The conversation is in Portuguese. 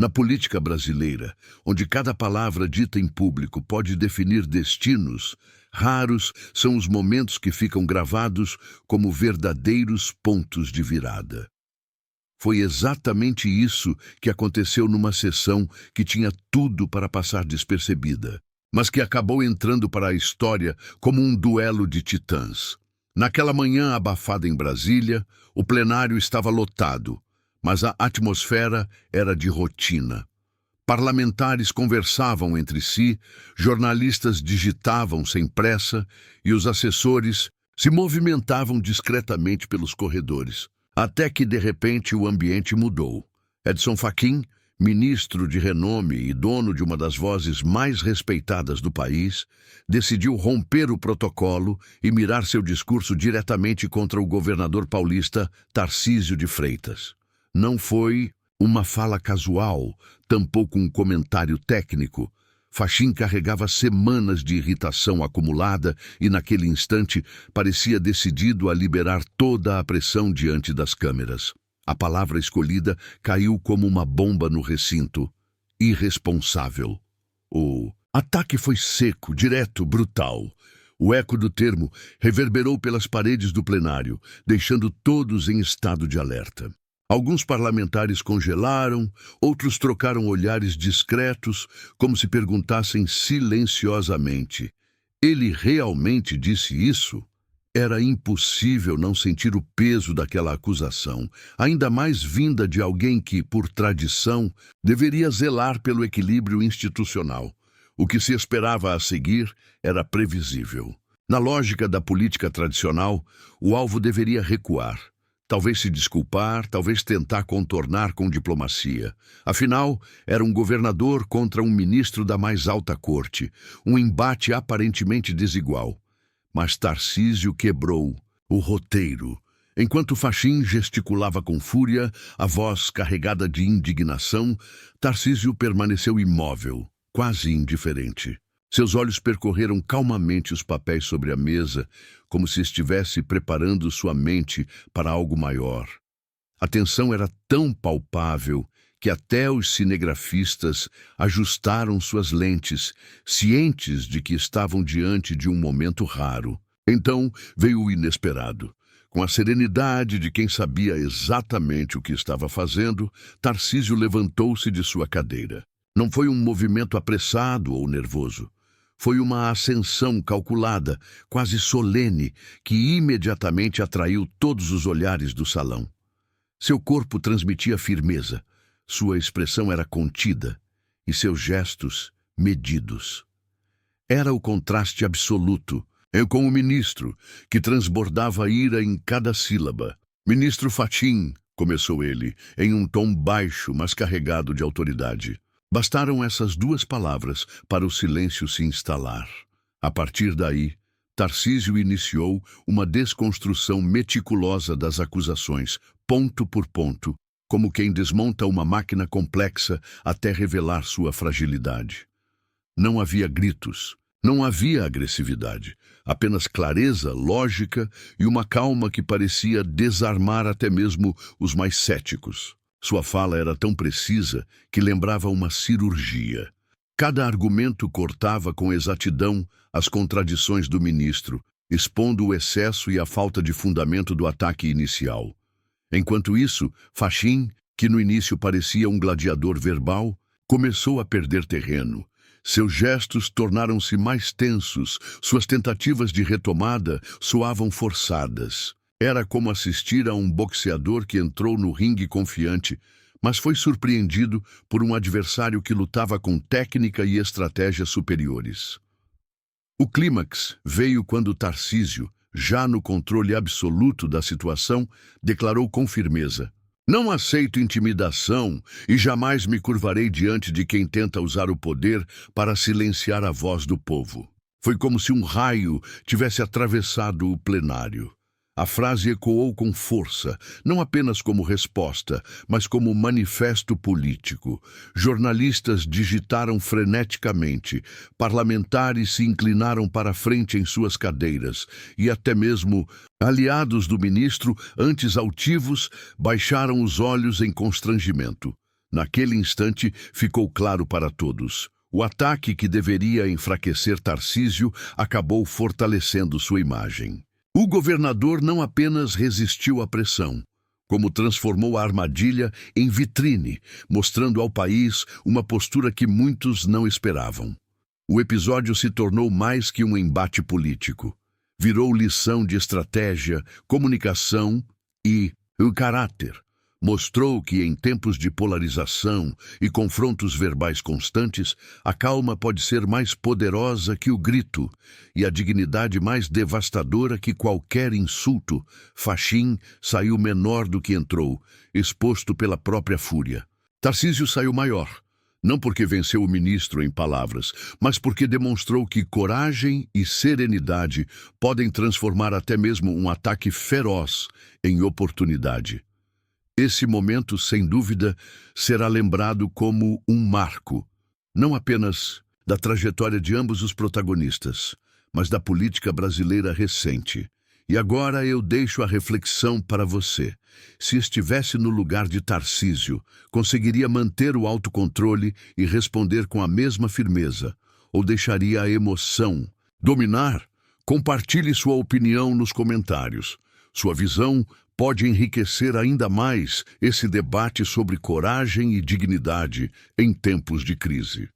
Na política brasileira, onde cada palavra dita em público pode definir destinos, raros são os momentos que ficam gravados como verdadeiros pontos de virada. Foi exatamente isso que aconteceu numa sessão que tinha tudo para passar despercebida, mas que acabou entrando para a história como um duelo de titãs. Naquela manhã abafada em Brasília, o plenário estava lotado, mas a atmosfera era de rotina. Parlamentares conversavam entre si, jornalistas digitavam sem pressa e os assessores se movimentavam discretamente pelos corredores. Até que, de repente, o ambiente mudou. Edson Fachin, ministro de renome e dono de uma das vozes mais respeitadas do país, decidiu romper o protocolo e mirar seu discurso diretamente contra o governador paulista Tarcísio de Freitas. Não foi uma fala casual, tampouco um comentário técnico. Fachin carregava semanas de irritação acumulada e, naquele instante, parecia decidido a liberar toda a pressão diante das câmeras. A palavra escolhida caiu como uma bomba no recinto. Irresponsável. O ataque foi seco, direto, brutal. O eco do termo reverberou pelas paredes do plenário, deixando todos em estado de alerta. Alguns parlamentares congelaram, outros trocaram olhares discretos, como se perguntassem silenciosamente: ele realmente disse isso? Era impossível não sentir o peso daquela acusação, ainda mais vinda de alguém que, por tradição, deveria zelar pelo equilíbrio institucional. O que se esperava a seguir era previsível. Na lógica da política tradicional, o alvo deveria recuar. Talvez se desculpar, talvez tentar contornar com diplomacia. Afinal, era um governador contra um ministro da mais alta corte, um embate aparentemente desigual. Mas Tarcísio quebrou o roteiro. Enquanto Fachin gesticulava com fúria, a voz carregada de indignação, Tarcísio permaneceu imóvel, quase indiferente. Seus olhos percorreram calmamente os papéis sobre a mesa, como se estivesse preparando sua mente para algo maior. A tensão era tão palpável que até os cinegrafistas ajustaram suas lentes, cientes de que estavam diante de um momento raro. Então veio o inesperado. Com a serenidade de quem sabia exatamente o que estava fazendo, Tarcísio levantou-se de sua cadeira. Não foi um movimento apressado ou nervoso. Foi uma ascensão calculada, quase solene, que imediatamente atraiu todos os olhares do salão. Seu corpo transmitia firmeza, sua expressão era contida e seus gestos medidos. Era o contraste absoluto, com o ministro, que transbordava ira em cada sílaba. "Ministro Fachin", começou ele, em um tom baixo, mas carregado de autoridade. Bastaram essas duas palavras para o silêncio se instalar. A partir daí, Tarcísio iniciou uma desconstrução meticulosa das acusações, ponto por ponto, como quem desmonta uma máquina complexa até revelar sua fragilidade. Não havia gritos, não havia agressividade, apenas clareza, lógica e uma calma que parecia desarmar até mesmo os mais céticos. Sua fala era tão precisa que lembrava uma cirurgia. Cada argumento cortava com exatidão as contradições do ministro, expondo o excesso e a falta de fundamento do ataque inicial. Enquanto isso, Fachin, que no início parecia um gladiador verbal, começou a perder terreno. Seus gestos tornaram-se mais tensos, suas tentativas de retomada soavam forçadas. Era como assistir a um boxeador que entrou no ringue confiante, mas foi surpreendido por um adversário que lutava com técnica e estratégia superiores. O clímax veio quando Tarcísio, já no controle absoluto da situação, declarou com firmeza: "Não aceito intimidação e jamais me curvarei diante de quem tenta usar o poder para silenciar a voz do povo." Foi como se um raio tivesse atravessado o plenário. A frase ecoou com força, não apenas como resposta, mas como manifesto político. Jornalistas digitaram freneticamente, parlamentares se inclinaram para a frente em suas cadeiras, e até mesmo aliados do ministro, antes altivos, baixaram os olhos em constrangimento. Naquele instante, ficou claro para todos. O ataque que deveria enfraquecer Tarcísio acabou fortalecendo sua imagem. O governador não apenas resistiu à pressão, como transformou a armadilha em vitrine, mostrando ao país uma postura que muitos não esperavam. O episódio se tornou mais que um embate político. Virou lição de estratégia, comunicação e caráter. Mostrou que em tempos de polarização e confrontos verbais constantes, a calma pode ser mais poderosa que o grito e a dignidade mais devastadora que qualquer insulto. Fachin saiu menor do que entrou, exposto pela própria fúria. Tarcísio saiu maior, não porque venceu o ministro em palavras, mas porque demonstrou que coragem e serenidade podem transformar até mesmo um ataque feroz em oportunidade. Esse momento, sem dúvida, será lembrado como um marco, não apenas da trajetória de ambos os protagonistas, mas da política brasileira recente. E agora eu deixo a reflexão para você. Se estivesse no lugar de Tarcísio, conseguiria manter o autocontrole e responder com a mesma firmeza? Ou deixaria a emoção dominar? Compartilhe sua opinião nos comentários. Sua visão pode enriquecer ainda mais esse debate sobre coragem e dignidade em tempos de crise.